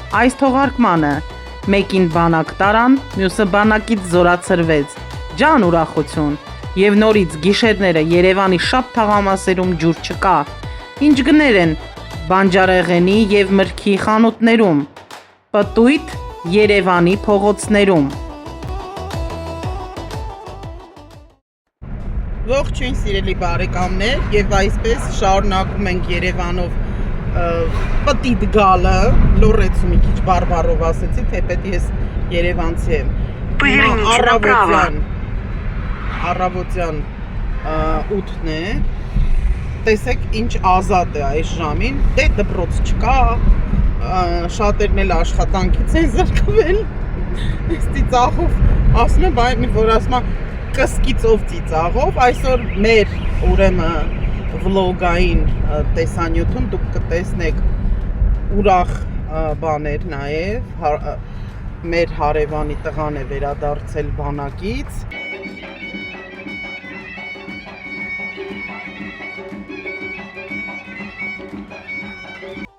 այս թողարկմանը։ Մեկին բանակ տարան, մյուսը բանակից զորացրվեց։ Ջան ուրախություն։ Եվ նորից գիշերները Երևանի շապ թաղամասերում ջուր չկա։ Ինչ գներ են բանջարեղենի և մրգի խանութներում։ Պտույտ Երևանի փողոցներում։ Ողջույն սիրելի բարեկամներ, եւ այսպես շարունակում ենք Երևանով պտիտ գալը, լորեցու մի քիչ բարբառով ասեցի, թեպետ ես երևանցի եմ։ Առավոտյան 8-ն է, տեսեք ինչ ազատ է այս ժամին, դե դպրոց չկա, շատերն էլ աշխատանքից են զրկվել, այս ծիծաղով ասում եմ, այն որ ասում եմ կսկիծով ծիծաղով, այսօր մեր ուրեմն վլոգային տեսանյութում դուք կտեսնեք ուրախ բաներ նաև, մեր հարևանի տղան է վերադարձել բանակից։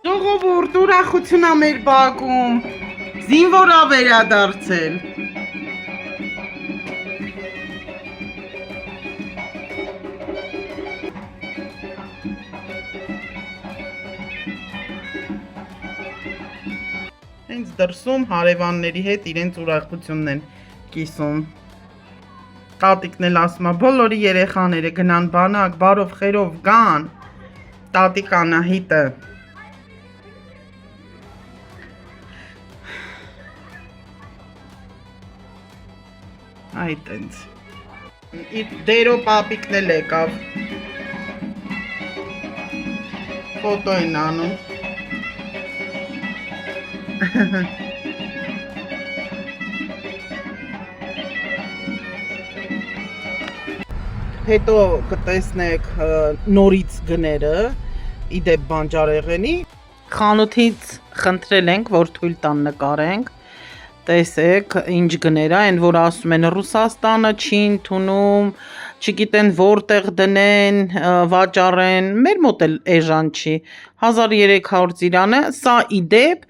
Ժողովուրդ, ուրախություն է մեր բակում, զինվորա վերադարձել։ Հենց դրսում հարևանների հետ իրենց ուրախությունն են կիսում։ Տատիկն էլ ասում է, բոլորի երեխաները գնան բանակ, բարով խերով գան։ Տատիկ Անահիտը։ Այդ ենց։ Իր դերո պապիկն էլ եկավ։ Ֆոտո են անում։ Հետո կտեսնեք նորից գները, իդեպ բանջարեղենի։ Խանութից խնդրել ենք, որ թույլ տան նկարենք, տեսեք ինչ գներ են, որ ասում են Ռուսաստանը չի ընդունում, չգիտեն որտեղ դնեն, վաճառեն, մեր մոտ էլ էժան չի, 1300 ծիրանը, սա իդեպ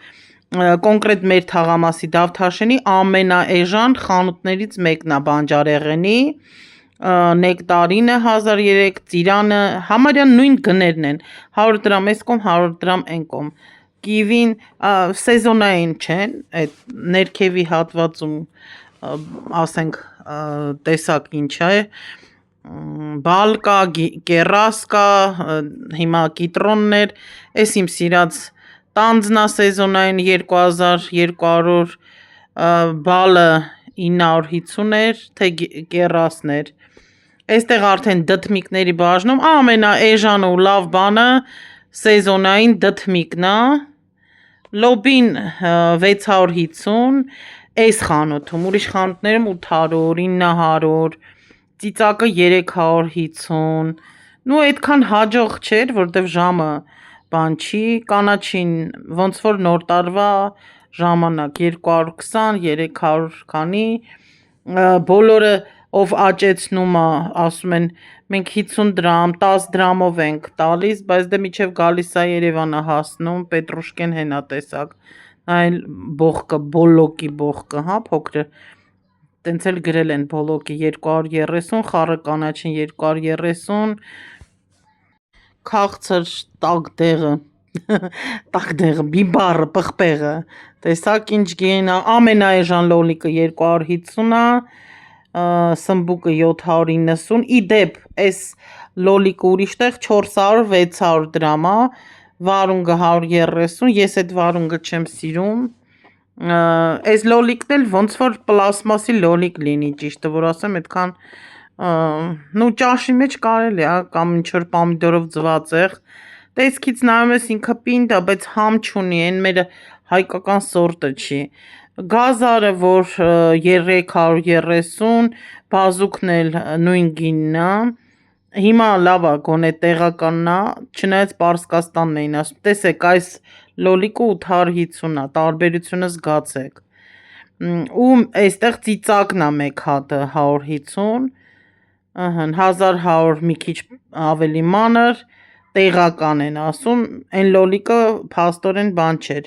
կոնկրետ մեր թաղամասի Դավթաշենի ամենաէժան խանութներից մեկն է բանջարեղենի, նեկտարինը 1300, ծիրանը համարյա նույն գներն են, 100 դրամ այս կողմ, 100 դրամ այն կողմ, կիվին սեզոնային չեն, այդ ներքևի հատվածում ասենք տեսակ ինչ է, բալ կա, կեռաս կա, հիմա կիտրոններ, այս իմ սիրած տանձնա սեզոնային 2200, բալը 950 էր, թե կեռասներ, այստեղ արդեն դդմիկների բաժնում, ամենաէժան ու լավ բանը սեզոնային դդմիկն է, լոբին 650, այս խանութում, ուրիշ խանութներում 800, 900, ծիծակը 350, նու այդքան հաջող չէր, որտև ժամը բան չի, կանաչին ոնց որ նոր տարվա ժամանակ 220, 300 քանի, բոլորը ով աճեցնում է, ասում են մենք 50 դրամ, 10 դրամով ենք տալիս, բայց դե միջև գալիս է Երևանը հասնում, Պետրուշկեն հենա տեսակ, այլ բողկը, բոլոկի բողկը, հա, փոքրը, տենց էլ գրել են բոլոկի 230, խառը կանաչին 230, քաղցր տագդեղը, տագդեղը, բիբարը, պղպեղը, տեսակ ինչ գին է, ամենաէժան լոլիկը 250 է, սմբուկը 790, իդեպ այս լոլիկը ուրիշտեղ 400-600 դրամ է, վարունգը 130, ես այդ վարունգը չեմ սիրում, այս լոլիկն էլ ոնց որ պլասմասի լոլիկ լինի ճիշտը, որ ասեմ այդքան, նու ճաշի մեջ կարելի է, կամ ինչ-որ պամիդորով ձվածեղ, տեսքից նայում ես ինքը պինդ է, բայց համ չունի, են մեր հայկական սորտը չի, գազարը, որ 330, բազուկն էլ նույն գինն է, հիմա լավ է, գոնե տեղականն է, չնայած Պարսկաստանն էին ասում, տեսեք այս լոլիկը 850 է, տարբերությունը զգացեք, ու այստեղ ծիծակն է մեկ հատը 150, 1100 մի քիչ ավելի մանր, տեղական են ասում, այն լոլիկը փաստորեն բան չէր։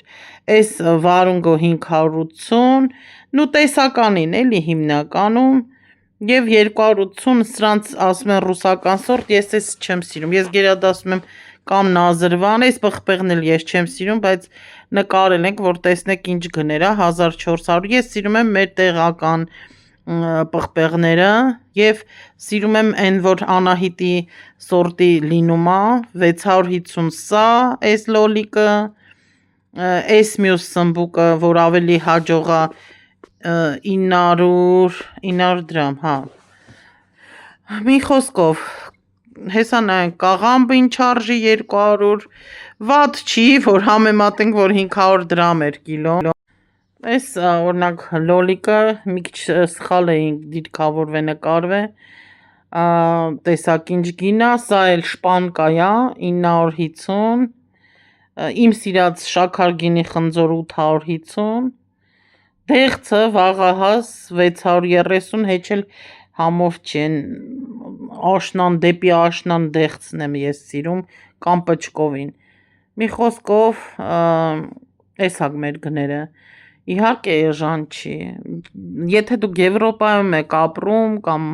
Այս վարունգը 580, նու տեսականին էլի հիմնականում եւ 280 սրանց ասում են ռուսական սորտ, ես էս չեմ սիրում։ Ես գերադասում եմ կամ նազրվան, այս պղպեղն էլ ես չեմ սիրում, բայց նկարել ենք, որ տեսնեք ինչ գներ է 1400։ Ես սիրում եմ մեր տեղական պղպեղները եւ սիրում եմ այն, որ Անահիտի սորտի լինում է 650 սա, այս լոլիկը, այս մյուս սմբուկը, որ ավելի հաջող է 900 դրամ, հա։ Մի խոսքով, հեսա նայենք, կաղամբը ինչ արժի 200, վատ չի, որ համեմատենք, որ 500 դրամ էր կիլո։ Այս օրինակ լոլիկը մի քիչ սխալ է դիրքավորվե նկարվե, տեսակ ինչ գինա, սա էլ շպանկա է 950, իմ սիրած շաքար գինի խնձոր 850, դեղցը վաղահաս 630, հեչ էլ համով չեն, աշնան դեպի աշնան դեղցն եմ ես սիրում, կամ պճկովին։ Մի խոսքով, էսակ մեր գները, իհարկե էժան չի, եթե դուք Եվրոպայում եք ապրում, կամ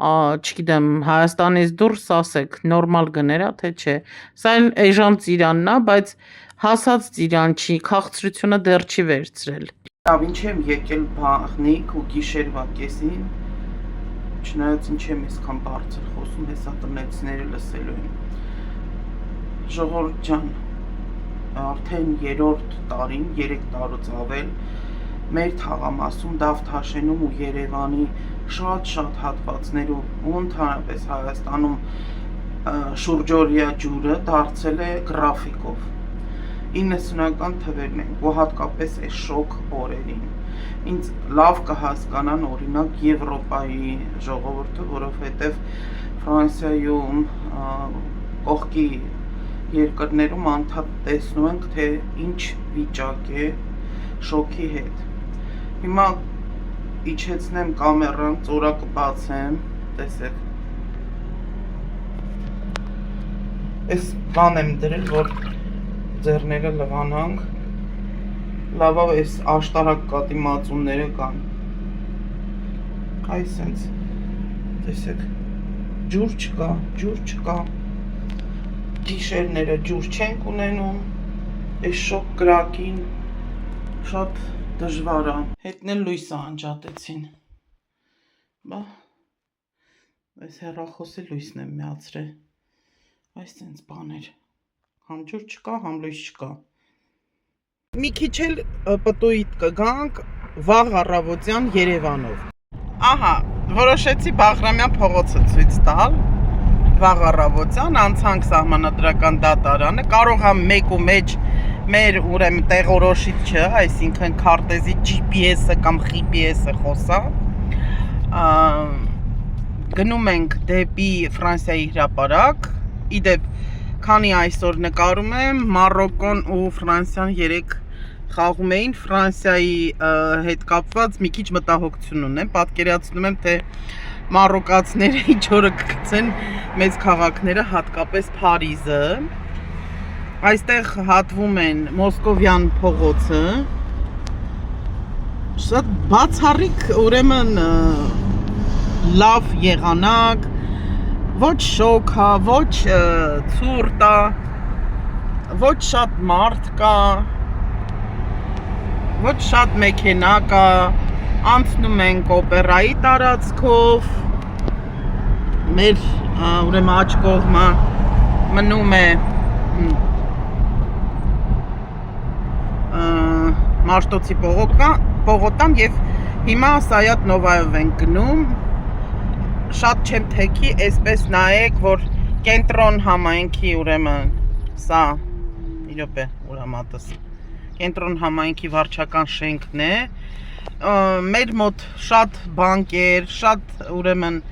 չգիտեմ, Հայաստանից դուրս ասեք, նորմալ գներ է, թե չէ, սա էլ էժան ծիրանն է, բայց հասած ծիրան չի, քաղցրությունը դեռ չի վերցրել։ Լավ, ինչ եմ եկել բաղնիկ ու գիշերվա կեսին, չնայած ինչ եմ այսքան բարձր խոսում, հեսա տնեցիները լսելու են։ Ժողովուրդ ջան, արդեն 3-րդ տարին, 3 տարուց ավել, մեր թաղամասում, Դավթաշենում ու Երևանի շատ հատվածներում ու ընդհանրապես Հայաստանում շուրջօրյա ջուրը դարձել է գրաֆիկով։ 90-ական թվերն են, ու հատկապես այս շոկ օրերին։ Ինձ լավ կհասկանան օրինակ Եվրոպայի ժողովուրդը, որովհետև Ֆրանսիայում կողքի երկրներում անդադ տեսնում ենք, թե ինչ վիճակ է շոկի հետ։ Հիմա իջեցնեմ կամերան, ծորակը բացեմ, տեսեք։ Այս բան եմ դրել, որ ձեռները լվանանք, լավավ այս աշտարակ կատի մածունները կան։ Այ սենց, տեսեք, ջուր չկա, գիշերները ջուր չենք ունենում, այս շոկ կրակին շատ դժվար է, հետնել լույսը անջատեցին, բա, այս հեռախոսի լույսն եմ միացրել, այս սենց բաներ, համ ջուր չկա, համ լույս չկա։ Մի քիչ էլ պտույտ կգանք վաղ առավոտյան Երևանով։ Ահա, որոշեցի Բաղրամյան փողոցը ցույց տալ, վաղ առավոտյան, անցանք սահմանադրական դատարանը, կարող է մեկ ու մեջ մեր ուրեմն տեղորոշիչը, այսինքն քարտեզի GPS-ը կամ GPS-ը խոսա, գնում ենք դեպի Ֆրանսիայի հրապարակ, իդեպ, քանի այսօր նկարում եմ, Մարոկոն ու Ֆրանսիան 3 խաղում էին, Ֆրանսիայի հետ կապված մի քիչ մտահոգություն ունեմ, պատկերացնում եմ, թե մարոկացները ինչ օրը կգցեն մեծ քաղաքները, հատկապես Փարիզը, այստեղ հատվում են Մոսկովյան փողոցը, շատ բացառիկ ուրեմն լավ եղանակ, ոչ շոկ է, ոչ ցուրտ է, ոչ շատ մարդ կա, ոչ շատ մեքենա կա, անցնում ենք օպերայի տարածքով, մեր ուրեմն աջ կողմը մնում է Մաշտոցի պողոտան և հիմա Սայաթ Նովայով ենք գնում, շատ չեմ թեքի, այսպես նայեք, որ կենտրոն համայնքի ուրեմն սա, իրոպե ուրամատս, կենտրոն համայնքի վարչական շենքն է, մեր մոտ շատ բանկեր, շատ ուրեմն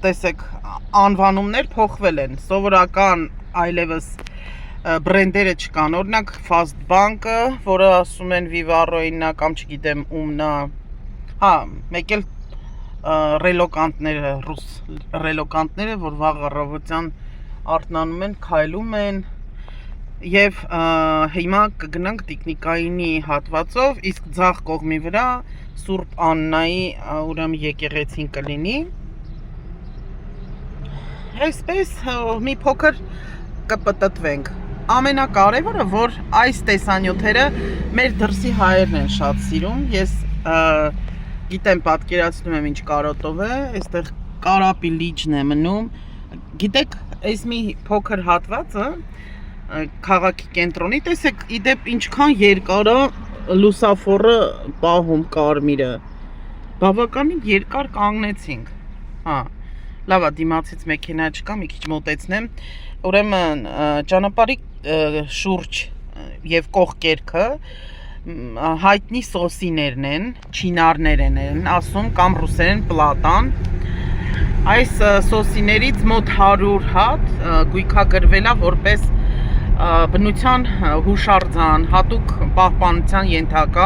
տեսեք անվանումներ փոխվել են, սովորական այլևս բրենդերը չկան, օրինակ Fast Bank-ը, որը ասում են Vivarro-ինն է կամ չգիտեմ ումն է, հա, մեկ էլ ռելոկանտները, ռուս ռելոկանտները, որ վաղ առավոտյան արթնանում են, քայլում են եւ հիմա կգնանք տիկնիկայինի հատվածով, իսկ ձախ կողմի վրա Սուրբ Աննայի ուրեմն եկեղեցին կլինի։ Այսպես մի փոքր կպտտվենք։ Ամենակարևորը, որ այս տեսանյութերը մեր դրսի հայերն են շատ սիրում։ Ես գիտեմ, պատկերացնում եմ ինչ կարոտով է, այստեղ կարապի լիճն է մնում։ Գիտեք, այս մի փոքր հատվածը քաղաքի կենտրոնի, տեսեք, իդեպ ինչքան երկար է լուսաֆորը պահում կարմիրը։ Բավականին երկար կանգնեցինք։ Հա, լավ է, դիմացից մեքենա չկա, մի քիչ մոտեցնեմ։ Ուրեմն ճանապարհի շուրջ եւ կողքերքը հայտնի սոսիներն են, չինարներ են ասում կամ ռուսերեն պլատան։ Այս սոսիներից մոտ 100 հատ գույքագրվել է որպես բնության հուշարձան, հատուկ պահպանության ենթակա։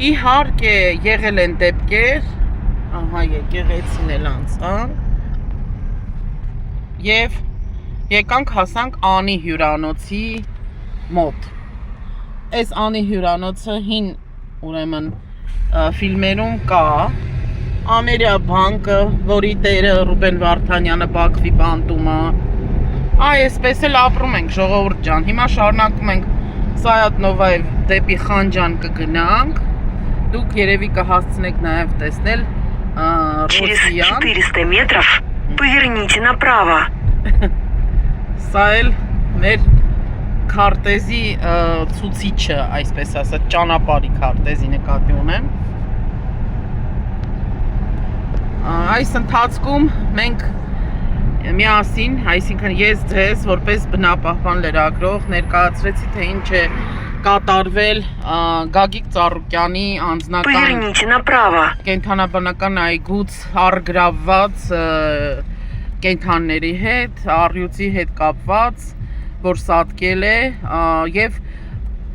Իհարկե եղել են դեպքեր, ահա եկեղեցին էլ անցան, եւ եկանք հասանք Անի հյուրանոցի մոտ։ Այս Անի հյուրանոցը հին ուրեմն ֆիլմերում կա, Ամերիա բանկը, որի տերը Ռուբեն Վարդանյանը Բաքվի բանտումը։ Այսպես էլ ապրում ենք, ժողովուրդ ջան։ Հիմա շարունակում ենք Սայաթ-Նովայև դեպի Խանջան կգնանք։ Դուք երևի կհասցնեք նաև տեսնել Ռոսիան։ Через 400 метров поверните направо. Սա էլ մեր քարտեզի ցուցիչը, այսպես ասած, ճանապարհի քարտեզի նկատի ունեմ։ Այս ընթացքում մենք միասին, այսինքն ես ձեզ որպես բնապահպան լրագրող ներկայացրեցի, թե ինչ է կատարվել Գագիկ Ծառուկյանի անձնական կենդանաբանական այգուց առգրավված կենդանների հետ, առյուծի հետ կապված, որ սատկել է եւ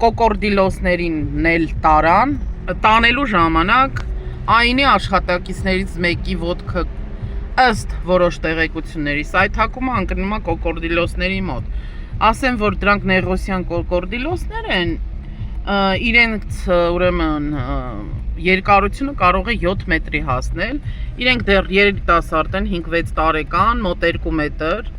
կոկորդիլոսներին էլ տարան, տանելու ժամանակ այնի աշխատակիցներից մեկի ոտքը ըստ որոշ տեղեկությունների սայթակումը անկնում է կոկորդիլոսների մոտ։ Ասեմ, որ դրանք նեղոսյան կոկորդիլոսներ են, իրենց ուրեմն երկարությունը կարող է 7 մետրի հասնել, իրենք դեռ երիտասարդ են, 5-6 տարեկան, մոտ 2 մետր,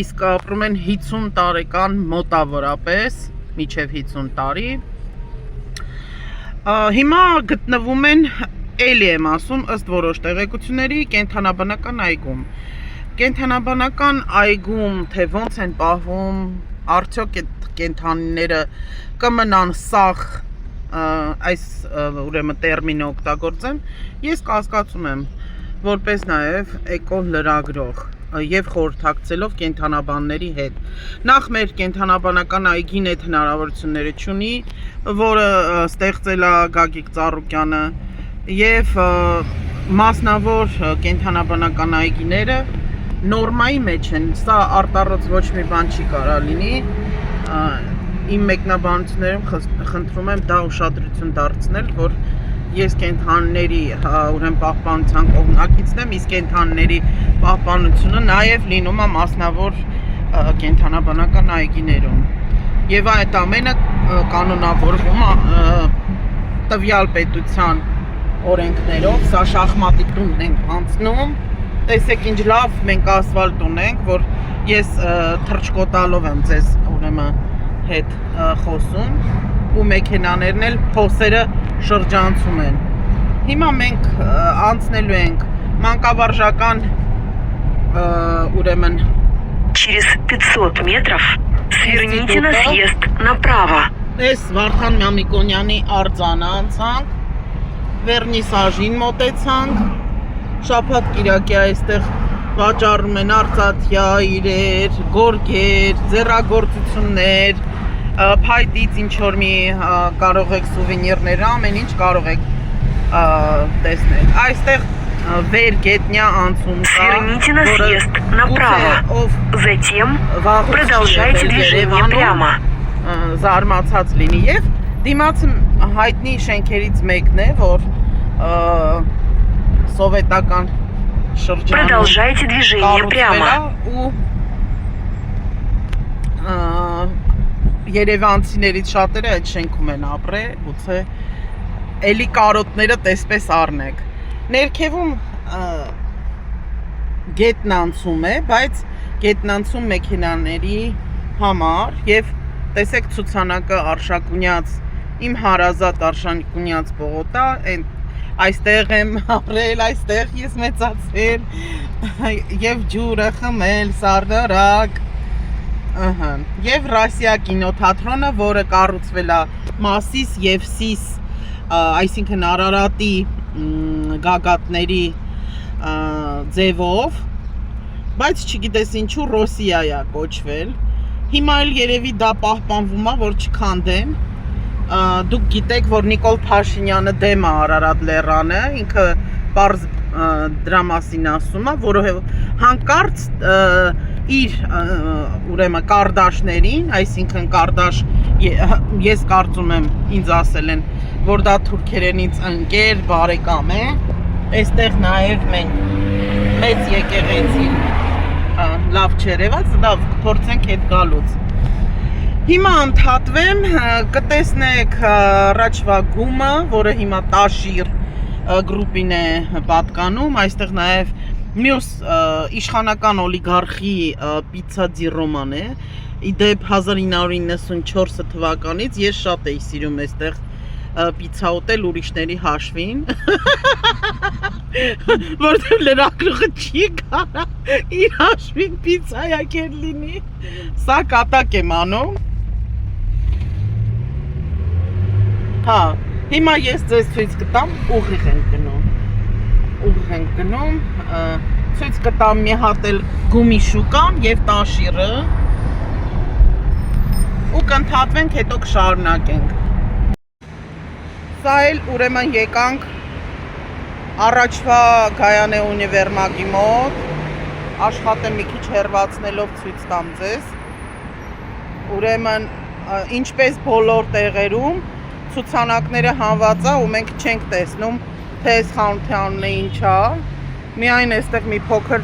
իսկ ապրում են 50 տարեկան մոտավորապես, մինչև 50 տարի։ Հիմա գտնվում են, էլի եմ ասում, ըստ որոշ տեղեկությունների կենդանաբանական այգում։ Կենդանաբանական այգում թե ոնց են պահվում, արդյոք այդ կենդանիները կմնան սաղ, այս ուրեմն տերմինը օգտագործեմ, ես կասկածում եմ, որպես նաև էկո լրագրող եւ խորհրդակցելով կենդանաբանների հետ։ Նախ մեր կենդանաբանական այգին այդ հնարավորությունները չունի, որը ստեղծել է Գագիկ Ծառուկյանը, եւ մասնավոր կենդանաբանական այգիները նորմայի մեջ են, սա արտառոց ոչ մի բան չի կարա լինի, իմ մեկնաբանություններում խնդրում եմ դա ուշադրություն դարձնել, որ ես կենդանների ուրեմն պահպանության կողմնակիցն եմ, իսկ կենդանների պահպանությունը նաև լինում է մասնավոր կենդանաբանական այգիներում, եւ այդ ամենը կանոնավորվում է տվյալ պետության օրենքներով, սա շախմատի տունն ենք անցնում, տեսեք ինչ լավ մենք ասֆալտ ունենք, որ ես թռչկոտալով եմ ձեզ ուրեմն հետ խոսում ու մեքենաներն էլ փոսերը շրջանցում են։ Հիմա մենք անցնելու ենք մանկավարժական ուրեմն Через 500 метров сверните на съезд направо. Այս Վարդան Մամիկոնյանի արձանը անցանք, վերնիսաժին մոտեցանք, շաբաթ կիրակի այստեղ վաճառում են արծաթյա իրեր, գորգեր, ձեռագործություններ, փայտից ինչ որ մի կարող եք սուվենիրներ, ամեն ինչ կարող եք տեսնել։ Այստեղ վերգետնյա անցում կա, Сверните на съезд направо. Затем продолжайте движение прямо. Զարմացած լինի եւ դիմաց հայտնի շենքերից մեկն է, որ սովետական շրջանում Продолжайте движение прямо. ու երևանցիներից շատերը այդ շենքում են ապրել, գուցե էլի կարոտները տեսպես առնեք։ Ներքևում գետնանցում է, բայց գետնանցում մեքենաների համար եւ տեսեք ցուցանակը Արշակունյաց, իմ հարազատ Արշակունյաց պողոտա, այստեղ եմ ապրել, այստեղ ես մեծացել եւ ջուրը խմել, սարդարակ, եւ Ռասիա կինոթատրոնը, որը կառուցվել է Մասիս եւ Սիս, այսինքն Արարատի գագաթների ձևով, բայց չգիտես ինչու Ռոսիա է կոչվել։ Հիմա էլ երևի դա պահպանվում է, որ չքանդեն։ Դուք գիտեք, որ Նիկոլ Փաշինյանը դեմ է Արարատ լեռանը, ինքը բարձ դրա մասին ասում է, որ հանկարծ իր ուրեմն կարդաշներին, այսինքն կարդաշ, ես կարծում եմ, ինձ ասել են, որ դա թուրքերենից ընկեր, բարեկամ է, այստեղ նաև մենք մեծ եկեղեցի լավ չերևաց, լավ փորձենք հետ գալուց։ Հիմա ընդհատվեմ, կտեսնեք առաջվա գումը, որը հիմա Տաշիր գրուպին է պատկանում, այստեղ նաև մյուս իշխանական օլիգարխի պիցա դի Ռոման է, իդեպ 1994 թվականից ես շատ էի սիրում այստեղ պիցա ուտել ուրիշների հաշվին, որտեղ լրագրողը չի կարա իր հաշվին պիցա եկել լինի, սա կատակ եմ անում։ Հա, հիմա ես ձեզ ցույց կտամ, ուղիղ ենք գնում, ցույց կտամ մի հատ էլ գումի շուկան եւ Տաշիրը ու կընդհատվենք, հետո կշարունակենք։ Սա էլ ուրեմն եկանք առաջվա Գայանե ունիվերմագի մոտ, աշխատեմ մի քիչ հեռացնելով ցույց տամ ձեզ, ուրեմն ինչպես բոլոր տեղերում ցուցանակները հանված է ու մենք չենք տեսնում, թե այս խանութի անունը ինչ է, միայն այստեղ մի փոքր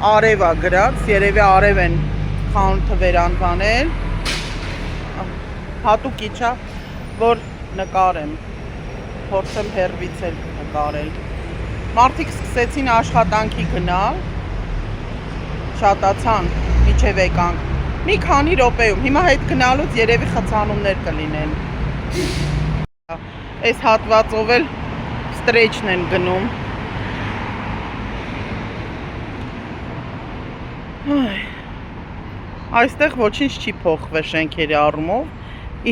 արև է գրած, երևի արև են խանութը վերանվանել, հատուկ իջա, որ նկարեմ, փորձեմ հեռվից էլ նկարել։ Մարդիկ սկսեցին աշխատանքի գնալ, շատացան, միջև եկանք, մի քանի րոպեում, հիմա հետ գնալուց երևի խցանումներ կլինեն։ Այս հատվածով էլ ստրեչն են գնում։ Այստեղ ոչինչ չի փոխվել շենքերի առումով,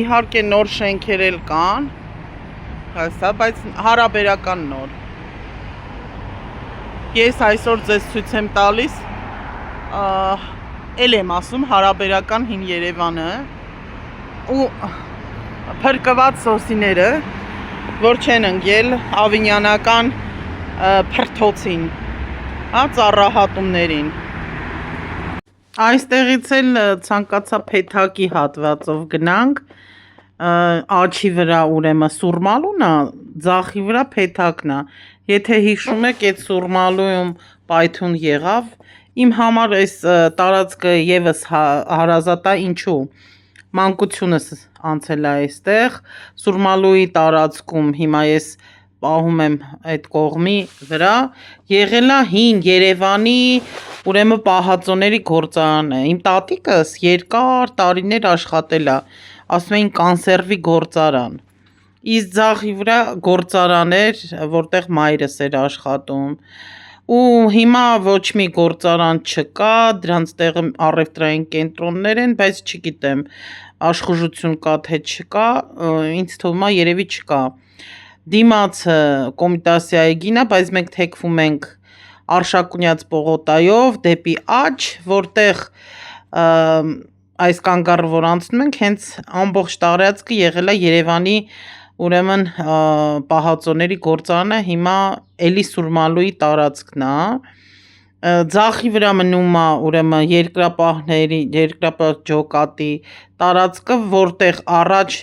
իհարկե նոր շենքեր էլ կան, բայց հարաբերական նոր։ Ես այսօր ձեզ ցույց եմ տալիս, էլ եմ ասում հարաբերական հին Երևանը ու փրկված սոսիները, որ չեն ընկել ավինյանական փրթոցին, ծառահատումներին։ Այստեղից էլ ցանկացա փեթակի հատվածով գնանք, աչի վրա ուրեմն սուրմալուն է, ձախի վրա փեթակն է։ Եթե հիշում եք, այդ սուրմալույում պայթուն եղավ, իմ համար այս տարածքը եւս հարազատ է, ինչու։ Մանկությունս անցել է այստեղ, Սուրմալուի տարածքում, հիմա ես պահում եմ այդ կողմի վրա, եղել է հին Երևանի ուրեմն պահածոների գործարանը, իմ տատիկս երկար տարիներ աշխատել է, ասում էին կոնսերվի գործարան, իսկ ձախի վրա գործարան էր, որտեղ մայրս էր աշխատում, ու հիմա ոչ մի գործարան չկա, դրանց տեղը առևտրային կենտրոններ են, բայց չգիտեմ, աշխուժություն կա թե չկա, ինձ թվում է երևի չկա։ Դիմացը Կոմիտասի այգին է, բայց մենք թեքվում ենք Արշակունյաց պողոտայով դեպի աջ, որտեղ այս կանգառը որ անցնում ենք, հենց ամբողջ տարածքը եղել է Երևանի ուրեմն պահածոների գործարանը, հիմա էլի Սուրմալուի տարածքն է, ձախի վրա մնում է ուրեմն երկրապահ ջոկատի տարածքը, որտեղ առաջ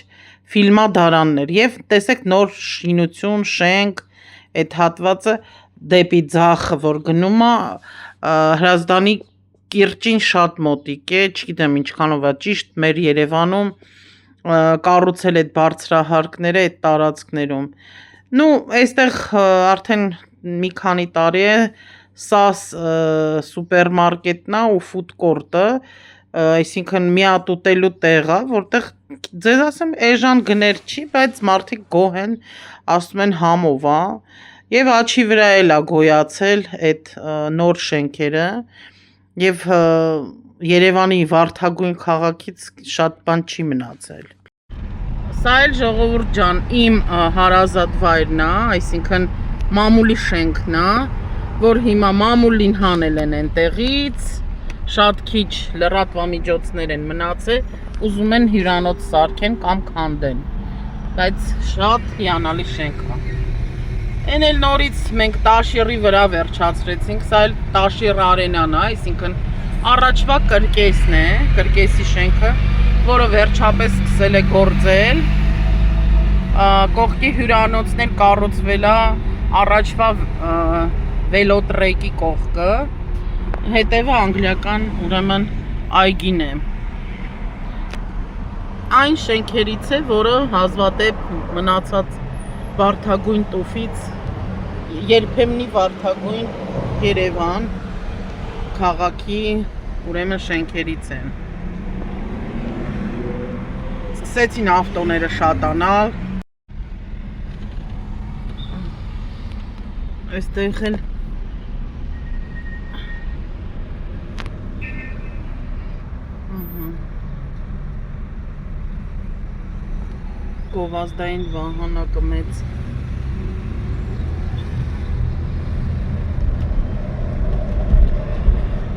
ֆիլմադարանն էր եւ տեսեք նոր շինություն, շենք, այդ հատվածը դեպի ձախը որ գնում է Հրազդանի կիրճին շատ մոտիկ է, չգիտեմ ինչքանով է ճիշտ, մեր Երևանում կառուցել այդ բարձրահարկները այդ տարածքներում։ Ну, այստեղ արդեն մի քանի տարի է սա սուպերմարկետն է ու ֆուդ կորտը, այսինքն միատուտելու տեղ է, որտեղ ձեզ ասեմ, էժան գներ չի, բայց մարդիկ գոհ են, ասում են համով է, եւ աչի վրա էլ է գոյացել այդ նոր շենքերը, եւ Երևանի վարդագույն քաղաքից շատ բան չի մնացել։ Սա էլ ժողովուրդ ջան, իմ հարազատ վայրն է, այսինքն մամուլի շենքն է, որ հիմա մամուլին հանել են այնտեղից, շատ քիչ լրատվամիջոցներ են մնացել, ուզում են հյուրանոց սարքեն կամ քանդեն, բայց շատ հիանալի շենք է։ Այն էլ նորից մենք Տաշիրի վրա վերջացրեցինք, սա էլ Տաշիր արենան է, այսինքն առաջվա կրկեսն է, կրկեսի շենքը, որը վերջապես սկսել է գործել, կողքի հյուրանոցն էլ կառուցվել է առաջվա վելոտրեկի կողքը, հետևը անգլիական ուրեմն այգին է։ Այն շենքերից է, որը հազվադեպ մնացած վարդագույն տուֆից, երբեմնի վարդագույն Երևան քաղաքի ուրեմն շենքերից են։ Սկսեցին ավտոները շատանալ։ Այստեղ էլ գովազդային վահանակը մեծ։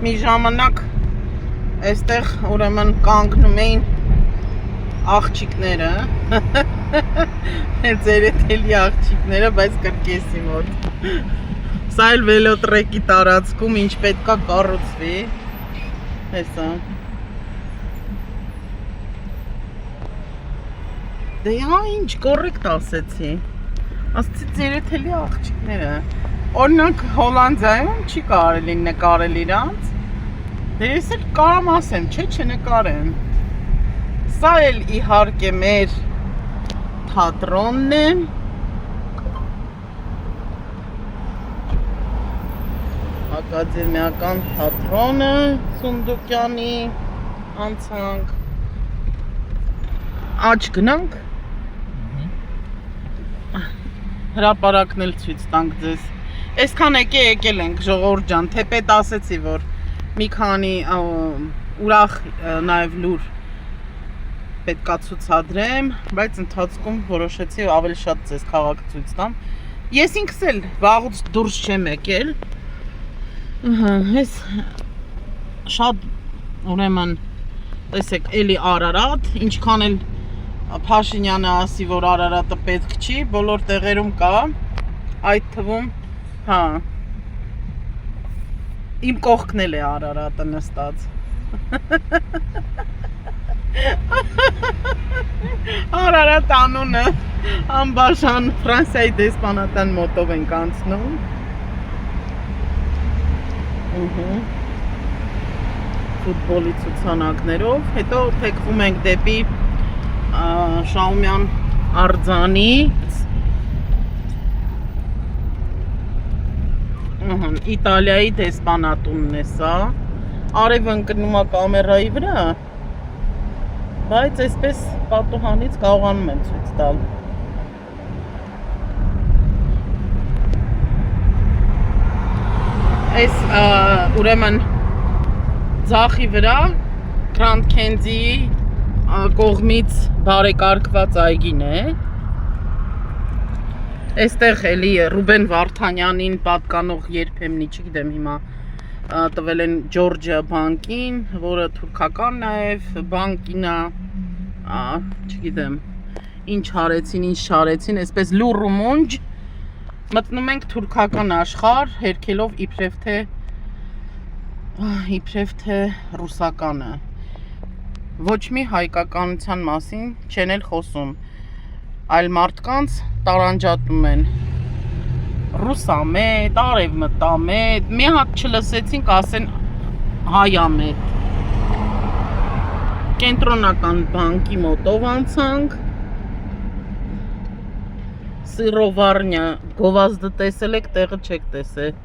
Մի ժամանակ այստեղ ուրեմն կանգնում էին աղջիկները, ձերեթելի աղջիկները, բայց կրկեսի մոտ։ Սա էլ վելոտրեկի տարածքում ինչ պետքա կառուցվի։ Հեսա։ Դե հա ինչ կորեկտ ասեցի, ասեցի ձերեթելի աղջիկները, օրինակ Հոլանդիայում չի կարելի նկարել իրանց, դե ես էլ կարամ ասեմ, չէ չնկարեմ, սա էլ իհարկե մեր թատրոնն է, ակադեմիական թատրոնը Սունդուկյանի անցանք, աջ գնանք, հրապարակն էլ ցույց տանք ձեզ։ Այսքան եկել ենք ժողովուրդ ջան, թեպետ ասեցի, որ մի քանի ուրախ նաև լուր պետքա ցուցադրեմ, բայց ընթացքում որոշեցի ավելի շատ ձեզ քաղաքը ցույց տամ։ Ես ինքս էլ վաղուց դուրս չեմ եկել։ Հես շատ ուրեմն տեսեք, էլի Արարատ, ինչքան էլ Փաշինյանը ասի, որ Արարատը պետք չի, բոլոր տեղերում կա, այդ թվում, հա, իմ կողքն էլ է Արարատը նստած։ Արարատ անունը անբաժան Ֆրանսիայի դեսպանատան մոտով ենք անցնում։ Ֆուտբոլի ցուցանակներով, հետո թեքվում ենք դեպի Շաումյան արձանի, Իտալիայի դեսպանատունն է սա, արևը ընկնում է կամերայի վրա, բայց այսպես պատուհանից կարողանում եմ ցույց տալ։ Այս ուրեմն ձախի վրա Grand Candy-ի կողմից բարեկարգված այգին է։ Այստեղ էլի Ռուբեն Վարդանյանին պատկանող երբեմնի, չգիտեմ հիմա տվել են Ջորջիա բանկին, որը թուրքական նաև բանկին է, չգիտեմ ինչ հարեցին, ինչ չարեցին, այսպես լուռ ու մունջ մտնում ենք թուրքական աշխարհ, հերքելով իբրև թե ռուսականը։ Ոչ մի հայկականության մասին չեն էլ խոսում, այլ մարդկանց տարանջատում են։ Ռուսամետ, արևմտամետ, մի հատ չլսեցինք ասեն Հայամետ կենտրոնական բանկի մոտով անցանք Սիրովարնյա գովազդը տեսել եք, տեղը չեք տեսել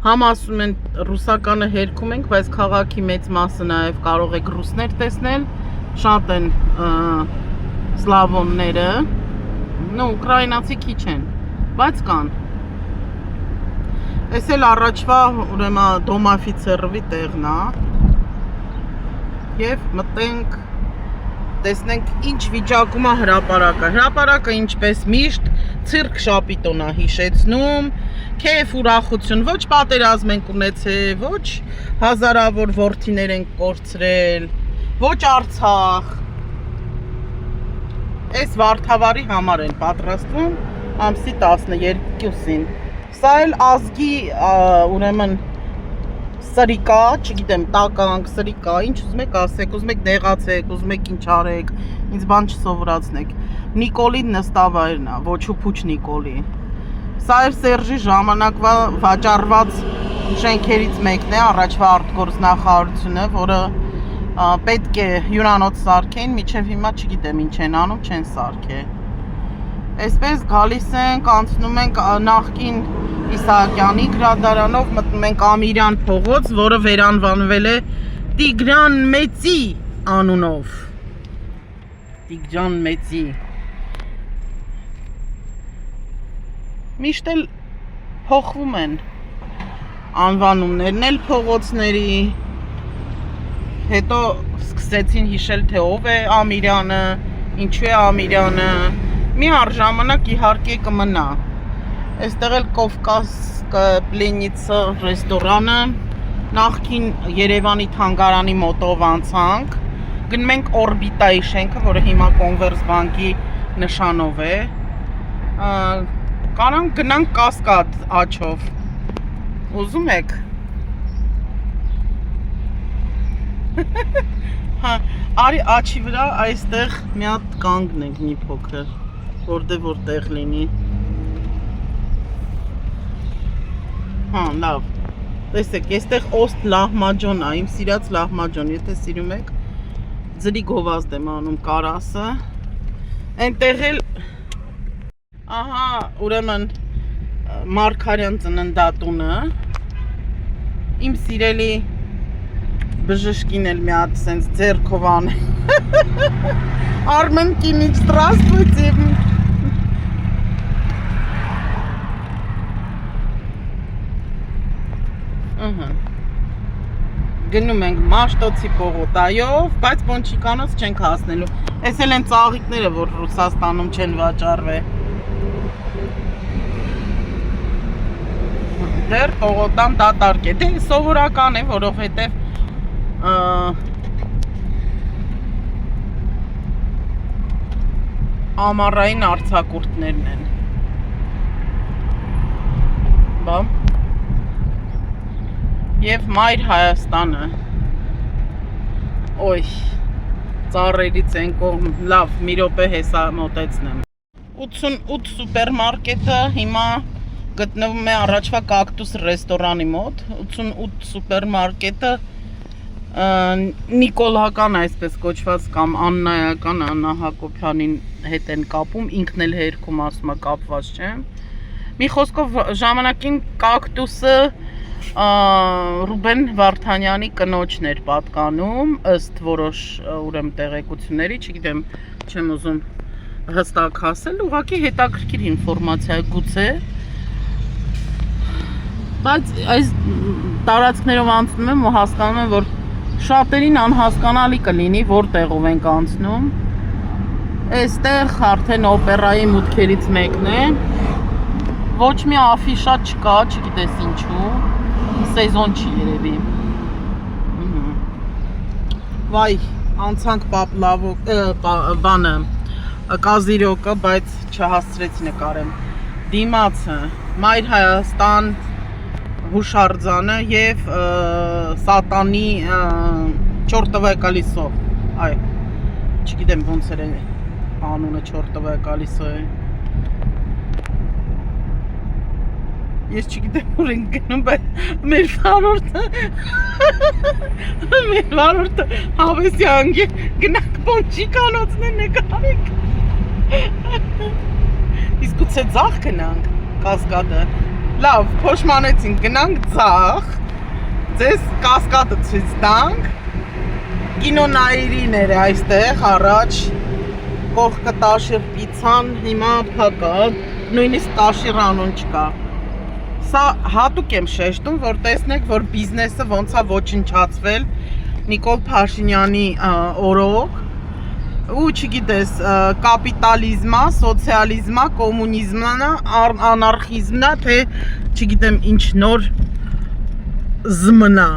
համ ասում են ռուսականը հերքում ենք, բայց քաղաքի մեծ մասը նաև կարող եք ռուսներ տեսնել շատ են սլավոնները ուկրաինացի քիչ են, բայց կան Այս էլ առաջվա ուրեմն դոմաֆիցերովի տեղն է Եվ մտենք տեսնենք ինչ վիճակում է հրապարակը Հրապարակը ինչպես միշտ ցիրկ շապիտոն է հիշեցնում Քեֆ ուրախություն ոչ պատերազմ ենք ունեցել ոչ հազարավոր որդիներ ենք կորցրել ոչ Արցախ Այս Վարդավառի համար են պատրաստվում ամսի 12-ին Սա էլ ազգի ուրեմն սրիկա, չգիտեմ, տականք, սրիկա, ինչ ուզում եք ասեք, ուզում եք դեղացեք, ուզում եք ինչ արեք, ինձ բան չսովորացնեք Նիկոլի նստավայրն է, ոչ ու փուչ Նիկոլի Սա էր Սերժի ժամանակվա վաճառված շենքերից մեկն է, առաջվա արտգործնախարարությունը, որը պետք է հյուրանոց սարքեն, մինչև հիմա չգիտեմ ինչ են անում, չեն սարքել Այսպես գալիս ենք, անցնում ենք նախկին Իսահակյանի գրադարանով, մտնում ենք Ամիրյան փողոց, որը վերանվանվել է Տիգրան Մեծի անունով Տիգրան Մեծի Միշտ էլ փոխվում են անվանումներն էլ փողոցների Հետո սկսեցին հիշել, թե ով է Ամիրյանը, ինչու է Ամիրյանը Մի առժամանակ իհարկե կմնա Այստեղ էլ Կովկասկը պլենիցը ռեստորանը Նախքին Երևանի թանգարանի մոտով անցանք Գնում ենք Օրբիտայի շենքը, որը հիմա Կոնվերս բանկի նշանով է Կարանք գնանք Կասկադ աչով Ուզում եք Արի աչի վրա այստեղ մի հատ կանգնենք մի փոքր որտեղ լինի Հա, լավ Տեսեք, այստեղ Օստ լահմաջոն է, իմ սիրած լահմաջոն Եթե սիրում եք Ձրի գովազդ եմ անում կարասը Այնտեղ էլ Ահա, ուրեմն Մարգարյան ծննդատունը Իմ սիրելի Բժշկին էլ մի հատ սենց ձեռքով Արմեն Կինիչ, здравствуйте Գնում ենք Մաշտոցի պողոտայով, բայց Պոնչիկանոց չենք հասնելու Այս էլ են ծաղիկները, որ Ռուսաստանում չեն վաճառվել Դեռ պողոտան դատարկ է Դե սովորական է, որովհետև Ամառային արձակուրդներն են Բա Եվ Մայր Հայաստանը Ոյ Ծառերից են կողմ Լավ, մի րոպե հեսա մոտեցնեմ 88 սուպերմարկետը հիմա գտնվում է առաջվա Կակտուս ռեստորանի մոտ 88 սուպերմարկետը Նիկոլական այսպես կոչված կամ Աննայական Աննա Հակոբյանին հետ են կապում ինքն էլ հերքում ասում է կապված չեմ Մի խոսքով ժամանակին Կակտուսը Ռուբեն Վարդանյանի կնոջն էր պատկանում ըստ որոշ ուրեմն տեղեկությունների, չգիտեմ, չեմ ուզում հստակ ասել, ուղղակի հետաքրքիր ինֆորմացիա գուցե Բայց այս տարածքներով անցնում եմ ու հասկանում եմ, որ շատերին անհասկանալի կլինի, որտեղով ենք անցնում Այստեղ արդեն օպերայի մուտքերից մեկն է Ոչ մի աֆիշա չկա, չգիտես ինչու Սեզոն չի երևի Վայ, անցանք բանը Կազիրոկը, բայց չհասցրեցի նկարեմ Դիմացը, Մայր Հայաստան հուշարձանը և Սատանի չորտովայ կալիսո Այ, չգիտեմ ոնց էր անունը չորտովայ կալիսո է Ես չգիտեմ որ ենք գնում, բայց մեր վարորդը հավեսյան գնանք Պոնչիկանոցն է նկարենք։ Իսկ գուցե ձախ գնանք կասկադը։ Լավ, փոշմանեցինք, գնանք ձախ, ձեզ կասկադը ցույց տանք։ Կինոնայիրիներ է այստեղ առաջ, կողքը տաշիր պիցան, հիմա փակա, նույնիսկ տաշիր անուն չկա։ Սա հատուկ եմ շեշտում, որ տեսնեք, որ բիզնեսը ոնց է ոչնչացվել Նիկոլ Փաշինյանի օրոք ու չգիտես, կապիտալիզմա, սոցիալիզմա, կոմունիզմա, անարխիզմնա, թե չգիտեմ ինչ նոր զմնա,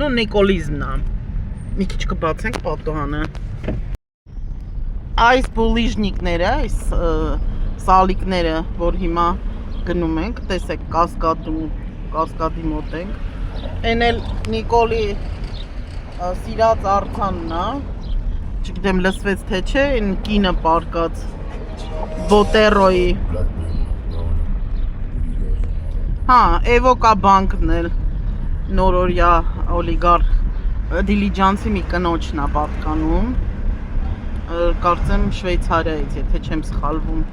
նու նիկոլիզմնա։ Մի քիչ կբացենք պատոհանը։ Այս բուլիժնիկները, այս սալիկները, որ հիմա գնում ենք, տեսեք կասկադի մոտ ենք, են էլ Նիկոլի սիրած արձանն է, չգիտեմ լսվեց թե չէ, են կինը պարկած Բոտերոյի, հա, Էվոկա բանկն էլ նորորյա օլիգարխ դիլիջանցի մի կնոջն է պատկանում, կարծեմ Շվեյցարիայից, եթե չեմ սխալվում,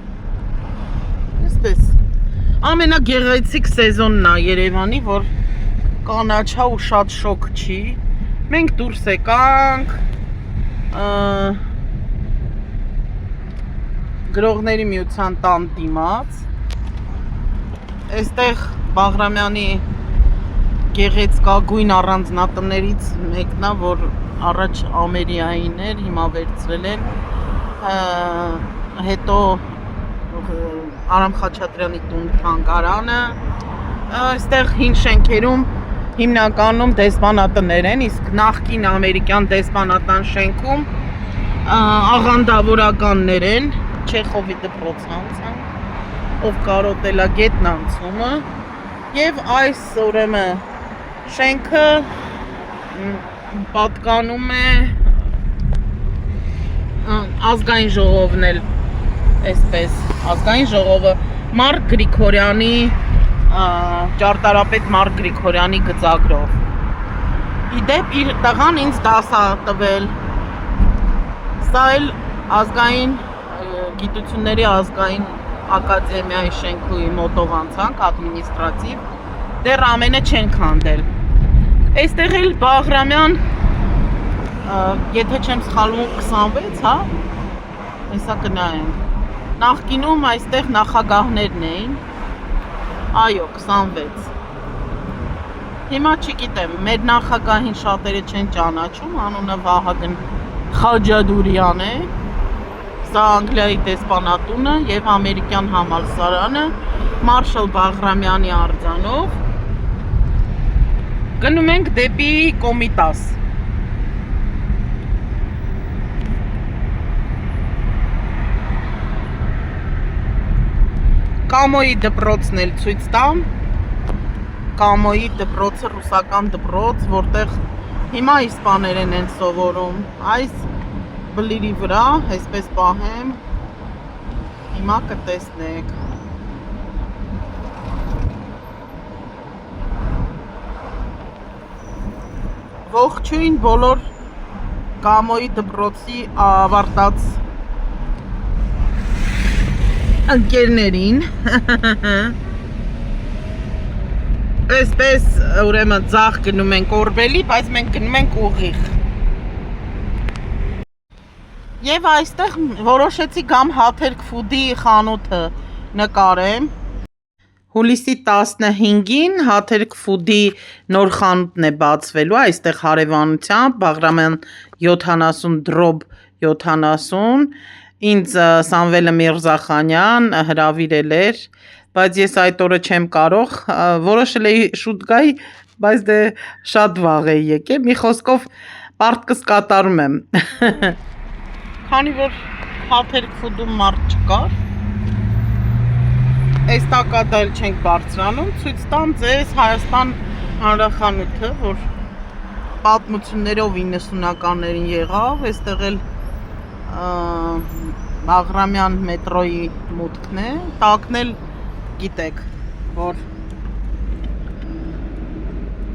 այսպես ամենագեղեցիկ սեզոնն է Երևանի, որ կանաչա ու շատ շոկ չի, մենք դուրս եկանք, գրողների միության տան դիմաց, այստեղ Բաղրամյանի գեղեցկագույն առանձնատներից մեկն է, որ առաջ Ամերիային էր, հիմա վերցրել են, հետո Արամ Խաչատրյանի տուն թանգարանը, այստեղ հին շենքերում հիմնականում դեսպանատներ են, իսկ նախկին ամերիկյան դեսպանատան շենքում աղանդավորականներ են, Չեխովի դպրոցանցան, ով կարոտել է գետնանցումը, և այս ուրեմն շենքը պատկանում է ազգային ժողովն էլ, այսպես, ազգային ժողովը Մարկ Գրիգորյանի, ճարտարապետ Մարկ Գրիգորյանի գծագրով։ Իդեպ իր տղան ինձ դաս է տվել, սա էլ ազգային գիտությունների ազգային ակադեմիայի շենքի մոտով անցանք, ադմինիստրատիվ, դեռ ամենը չեն քանդել։ Այստեղ էլ Բաղրամյան, եթե չեմ սխալվում 26, հա, հեսա կնայենք, նախկինում այստեղ նախագահներն էին, այո, 26, հիմա չգիտեմ, մեր նախագահին շատերը չեն ճանաչում, անունը Վահագն Խաջադուրյան է, սա Անգլիայի դեսպանատունը և ամերիկյան համալսարանը, Մարշալ Բաղրամյանի արձանով, գնում ենք դեպի Կոմիտաս։ Կամոյի դպրոցն էլ ցույց տամ, Կամոյի դպրոցը ռուսական դպրոց, որտեղ հիմա իսպաներեն են սովորում, այս բլիրի վրա, այսպես պահեմ, հիմա կտեսնեք։ Ողջույն բոլոր Կամոյի դպրոցի ավարտած ընկերներին, այսպես ուրեմն ձախ գնում ենք Օրբելի, բայց մենք գնում ենք ուղիղ։ Եվ այստեղ որոշեցի գամ Հաթերք Ֆուդի խանութը նկարեմ։ Հուլիսի 15-ին Հաթերք Ֆուդի նոր խանութն է բացվելու, այստեղ հարևանությամբ Բաղրամյան 70/70, ինձ Սամվելը Միրզախանյան հրավիրել էր, բայց ես այդ օրը չեմ կարող, որոշել էի շուտ գայի, բայց դե շատ վաղ էի եկել, մի խոսքով պարտքս կատարում եմ։ Քանի որ Հաթերք Ֆուդում մարդ չկար, այս տակադալ չենք բարձրանում, ցույց տամ ձեզ Հայաստան հանրախանութը, որ պատմություններով 90-ականներին եղավ, այստեղ էլ Բաղրամյան մետրոյի մուտքն է, տակն էլ գիտեք, որ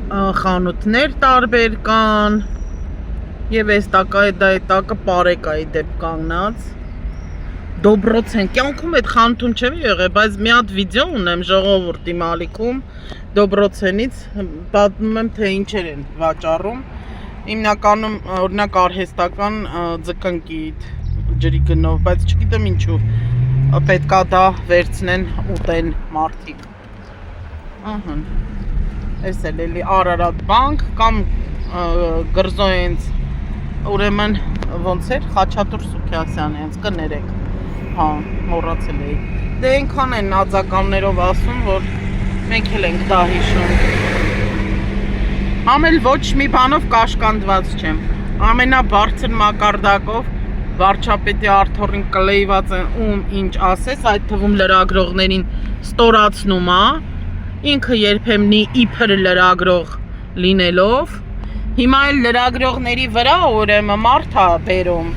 խանութներ տարբեր կան եւ այս տակը պարեկայի դեպ կանգնած Դոբրոցեն կյանքում այդ խանութում չեմ եղել, բայց մի հատ վիդեո ունեմ ժողովրդի մալիքում Դոբրոցենից պատմում եմ թե ինչեր են վաճառում հիմնականում օրինակ արհեստական ձկնկի ջրի գնով, բայց չգիտեմ ինչու պետքա դա վերցնեն ուտեն մարդիկ ահա Այս էլ էլի Արարատ բանկ կամ գրզոյենց ուրեմն ոնց էր Խաչատուր Սուքիասյանը հենց կներեք հա մոռացել էի դե այնքան են ածականներով ասում որ մենք էլ ենք դա հիշում համ էլ ոչ մի բանով կաշկանդված չեմ ամենաբարձր մակարդակով վարչապետի Արթորին կլեյված են ինչ ասես այդ թվում լրագրողներին ստորացնում է ինքը երբեմնի իբր լրագրող լինելով հիմա էլ լրագրողների վրա ուրեմն մարդ է բերում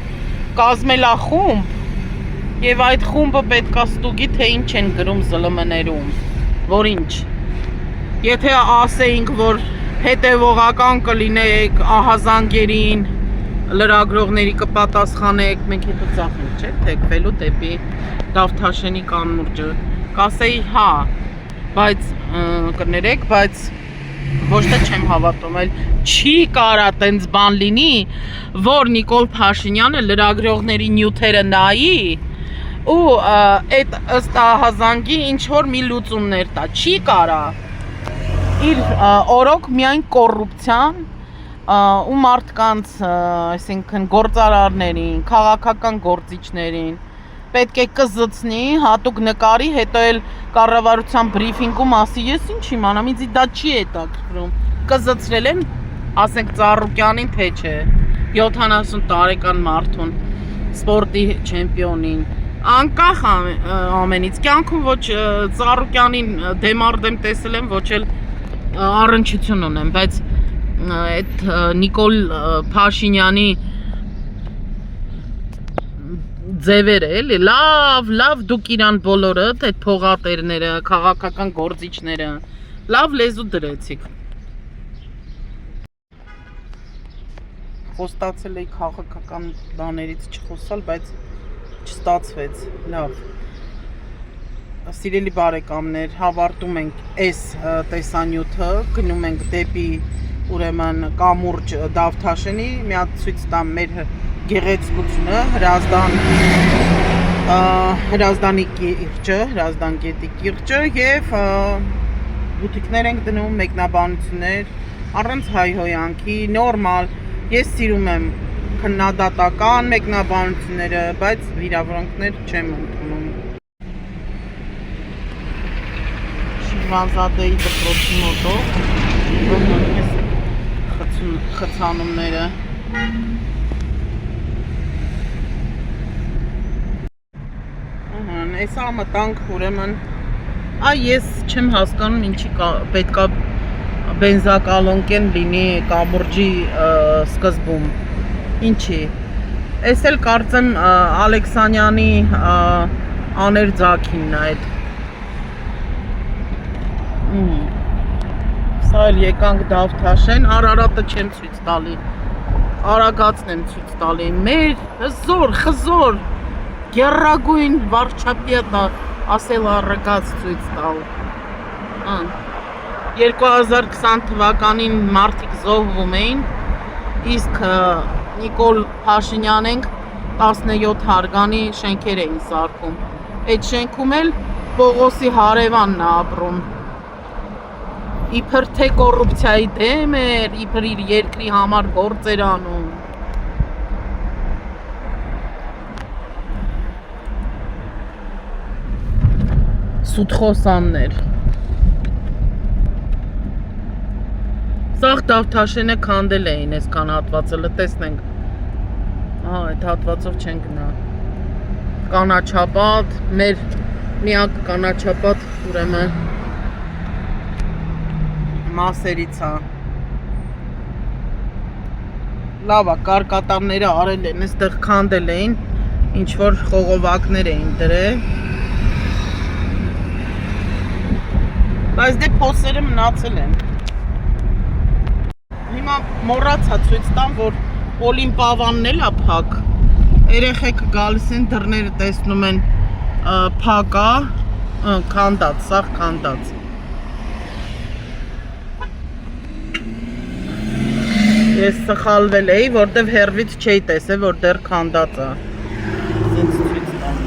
կազմել է խումբ եւ այդ խումբը պետքա ստուգի թե ինչ են գրում ԶԼՄ-ներում որ ինչ եթե ասեինք որ հետևողական կլինեք ահազանգերին լրագրողների կպատասխանեք մենք հետո ծախենք չէ թեքվելու դեպի Դավթաշենի կանմուրջը կասեի հա բայց կներեք բայց ոչ թե չեմ հավատում էլ չի կարա տենց բան լինի որ Նիկոլ Փաշինյանը լրագրողների նյութերը նայի ու այդ ըստ ահազանգի ինչ որ մի լուծումներ տա չի կարա իր օրոք միայն կոռուպցիան ու մարդկանց այսինքն գործարարներին քաղաքական գործիչներին պետք է կզծնի հատուկ նկարի հետո էլ կառավարության բրիֆինգում ասի ես ինչ իմանամ ինձ դա չի հետաքրքրում կզծրել են ասենք Ծառուկյանին թե չէ 70 տարեկան մարդուն սպորտի չեմպիոնին անկախ ամենից կյանքում ոչ Ծառուկյանին դեմարդեմ տեսել եմ ոչ էլ առնչություն ունեմ բայց այդ Նիկոլ Փաշինյանի ձևերը էլի լավ դուք իրան բոլորդ այդ փողատերները քաղաքական գործիչները լավ լեզու դրեցիք խոստացել էի քաղաքական բաներից չխոսալ բայց չստացվեց լավ սիրելի բարեկամներ հավարտում ենք այս տեսանյութը գնում ենք դեպի ուրեմն կամուրջ Դավթաշենի մի հատ ցույց տամ մեր գեղեցկությունը Հրազդանի կիրճը Հրազդան գետի կիրճը եւ բուտիկներ ենք դնում մեկնաբանություններ առանց հայհոյանքի նորմալ ես սիրում եմ քննադատական մեկնաբանությունները բայց վիրավորանքներ չեմ ընդունում Շիրվանզադեի դպրոցի մոտով խցանումները Այսա մտանք ուրեմն ես չեմ հասկանում ինչի պետքա բենզակալոնկեն լինի կամուրջի սկզբում ինչի Այս էլ կարծեմ Ալեքսանյանի աներձակինն է այդ Սա էլ եկանք Դավթաշեն Արարատը չեմ ցույց տալի Արագածն եմ ցույց տալի մեր խզոր Գերագույն վարչապետը ասել առակած ցույց տալ 2020 թվականին մարդիկ զոհվում էին իսկ Նիկոլ Փաշինյանենք 17 հարգանի շենքեր էին սարքում այդ շենքում էլ Պողոսի հարևանն է ապրում իբր թե կոռուպցիայի դեմ էր իբր իր երկրի համար գործեր անում Սուտխոսաններ Սաղ Դավթաշենը քանդել էին այսքան հատվածը տեսնենք այդ հատվածով չեն գնա Կանաչապատ մեր միակ կանաչապատ ուրեմն մասերից է լավ է կարկատանները արել են այստեղ քանդել էին ինչ որ խողովակներ էին դրել բայց դե փոսերը մնացել են Հիմա մոռացա ցույց տամ, որ Օլիմպավանն էլ է փակ։ Երեխեքը գալիս են, դռները տեսնում են փակ է, քանդած, սաղ քանդած։ Ես սխալվել էի, որտեվ հեռվից չէի տեսել, որ դեռ քանդած է։ Սենց ցույց տամ։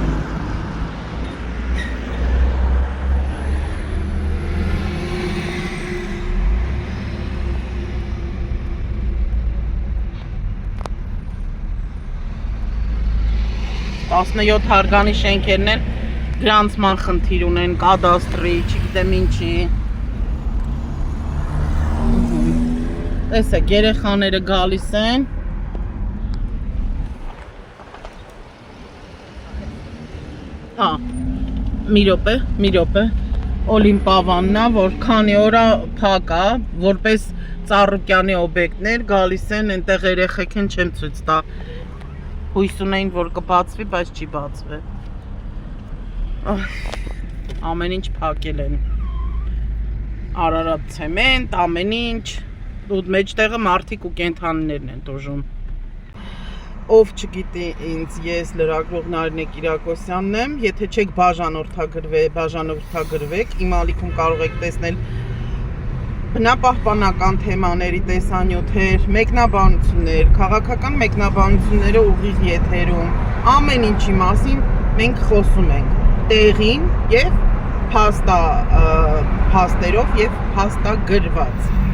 Տասնյոթ հարգանի շենքերն են գրանցման խնդիր ունեն, կադաստրի, չգիտեմ ինչի։ Տեսեք, երեխաները գալիս են։ Հա, մի րոպե, Օլիմպավանն է, որ քանի օր փակ է, որպես ծառուկյանի օբյեկտներ գալիս են, այնտեղ երեխեք են չեմ ցույց տա։ Հույս ունեին, որ կբացվի, բայց չի բացվել։ Ամեն ինչ փակել են։ Արարատ ցեմենտ, ամեն ինչ։ Ու մեջտեղը մարդիկ ու կենդանիներն են տոժում։ Ով չգիտի ինձ, ես լրագրող Նարինե Կիրակոսյանն եմ։ Եթե չեք բաժանորդագրվեք, իմ ալիքում կարող եք տեսնել բնապահպանական թեմաների տեսանյութեր, մեկնաբանություններ, քաղաքական մեկնաբանությունները ուղիղ եթերում, ամեն ինչի մասին մենք խոսում ենք տեղին եւ փաստերով եւ փաստագրված։